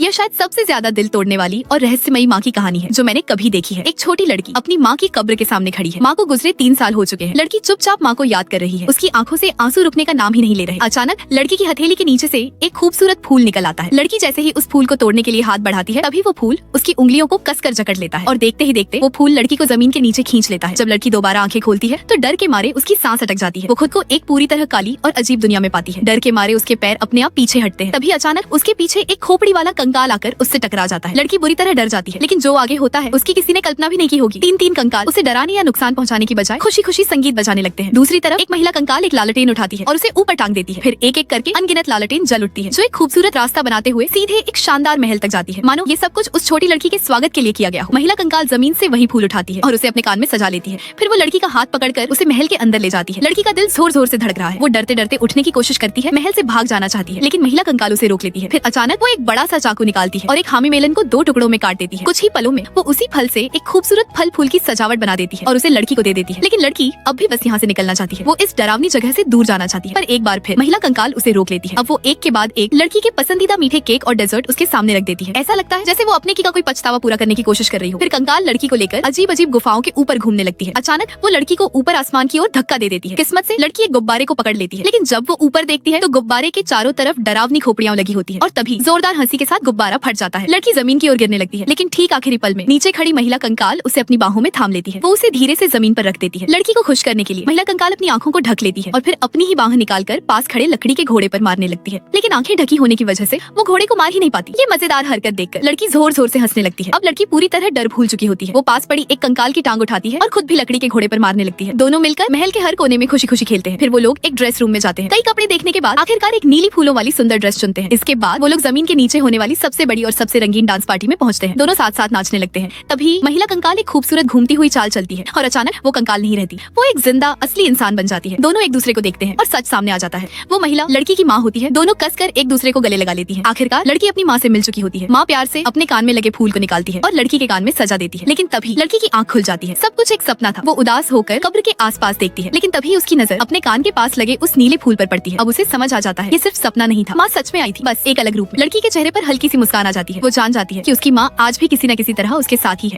यह शायद सबसे ज्यादा दिल तोड़ने वाली और रहस्यमयी माँ की कहानी है जो मैंने कभी देखी है। एक छोटी लड़की अपनी माँ की कब्र के सामने खड़ी है। माँ को गुजरे 3 साल हो चुके हैं। लड़की चुपचाप माँ को याद कर रही है। उसकी आंखों से आंसू रुकने का नाम ही नहीं ले रहे। अचानक लड़की की हथेली के नीचे से एक खूबसूरत फूल निकल आता है। लड़की जैसे ही उस फूल को तोड़ने के लिए हाथ बढ़ाती है, तभी वो फूल उसकी उंगलियों को कसकर जकड़ लेता है और देखते ही देखते वो फूल लड़की को जमीन के नीचे खींच लेता है। जब लड़की दोबारा आंखें खोलती है तो डर के मारे उसकी सांस अटक जाती है। वो खुद को एक पूरी तरह काली और अजीब दुनिया में पाती है। डर के मारे उसके पैर अपने आप पीछे हटते हैं। तभी अचानक उसके पीछे एक खोपड़ी वाला कंकाल आकर उससे टकरा जाता है। लड़की बुरी तरह डर जाती है, लेकिन जो आगे होता है उसकी किसी ने कल्पना भी नहीं की होगी। 3 कंकाल उसे डराने या नुकसान पहुंचाने की बजाय खुशी खुशी संगीत बजाने लगते हैं। दूसरी तरफ एक महिला कंकाल एक लालटेन उठाती है और उसे ऊपर टांग देती है। फिर एक एक करके अनगिनत लालटेन जल उठती है, जो एक खूबसूरत रास्ता बनाते हुए सीधे एक शानदार महल तक जाती है। मानो ये सब कुछ उस छोटी लड़की के स्वागत के लिए किया गया हो। महिला कंकाल जमीन से वही फूल उठाती है और उसे अपने कान में सजा लेती है। फिर वो लड़की का हाथ पकड़कर उसे महल के अंदर ले जाती है। लड़की का दिल जोर जोर से धड़क रहा है। वो डरते डरते उठने की कोशिश करती है, महल से भाग जाना चाहती है, लेकिन महिला कंकाल उसे रोक लेती है। फिर अचानक वो एक बड़ा सा चाकू निकालती है और एक हामी मेलन को 2 टुकड़ों में काट देती है। कुछ ही पलों में वो उसी फल से एक खूबसूरत फल फूल की सजावट बना देती है और उसे लड़की को दे देती है। लेकिन लड़की अब भी बस यहाँ से निकलना चाहती है। वो इस डरावनी जगह से दूर जाना चाहती है, पर एक बार फिर महिला कंकाल उसे रोक लेती है। अब वो एक के बाद एक लड़की के पसंदीदा मीठे केक और डेजर्ट उसके सामने रख देती है। ऐसा लगता है जैसे वो अपने की का कोई पछतावा पूरा करने की कोशिश कर रही हो। फिर कंकाल लड़की को लेकर अजीब अजीब गुफाओं के ऊपर घूमने लगती है। अचानक वो लड़की को ऊपर आसमान की ओर धक्का दे देती है। किस्मत से लड़की एक गुब्बारे को पकड़ लेती है, लेकिन जब वो ऊपर देखती है तो गुब्बारे के चारों तरफ डरावनी खोपड़ियां लगी होती है और तभी जोरदार हंसी के साथ गुब्बारा फट जाता है। लड़की जमीन की ओर गिरने लगती है, लेकिन ठीक आखिरी पल में नीचे खड़ी महिला कंकाल उसे अपनी बाहों में थाम लेती है। वो उसे धीरे से जमीन पर रख देती है। लड़की को खुश करने के लिए महिला कंकाल अपनी आंखों को ढक लेती है और फिर अपनी ही बाह निकालकर पास खड़े लकड़ी के घोड़े पर मारने लगती है। लेकिन आंखें ढकी होने की वजह से वो घोड़े को मार ही नहीं पाती। ये मजेदार हरकत देखकर लड़की जोर जोर से हंसने लगती है। अब लड़की पूरी तरह डर भूल चुकी होती है। वो पास पड़ी एक कंकाल की टांग उठाती है और खुद भी लकड़ी के घोड़े पर मारने लगती है। दोनों मिलकर महल के हर कोने में खुशी खुशी खेलते हैं। फिर वो लोग एक ड्रेस रूम में जाते हैं। कई कपड़े देखने के बाद आखिरकार एक नीली फूलों वाली सुंदर ड्रेस चुनते हैं। इसके बाद वो लोग जमीन के नीचे होने वाली सबसे बड़ी और सबसे रंगीन डांस पार्टी में पहुंचते हैं। दोनों साथ साथ नाचने लगते हैं। तभी महिला कंकाल एक खूबसूरत घूमती हुई चाल चलती है और अचानक वो कंकाल नहीं रहती। वो एक जिंदा असली इंसान बन जाती है। दोनों एक दूसरे को देखते हैं और सच सामने आ जाता है। वो महिला लड़की की माँ होती है। दोनों कसकर एक दूसरे को गले लगा लेती है। आखिरकार लड़की अपनी माँ से मिल चुकी होती है। माँ प्यार से अपने कान में लगे फूल को निकालती है और लड़की के कान में सजा देती है। लेकिन तभी लड़की की आंख खुल जाती है। सब कुछ एक सपना था। वो उदास होकर कब्र के आसपास देखती है, लेकिन तभी उसकी नजर अपने कान के पास लगे उस नीले फूल पर पड़ती है। अब उसे समझ आ जाता है ये सिर्फ सपना नहीं था, माँ सच में आई थी, बस एक अलग रूप में। लड़की के चेहरे पर हल्की सी मुस्कान आ जाती है। वो जान जाती है कि उसकी माँ आज भी किसी न किसी तरह उसके साथ ही है।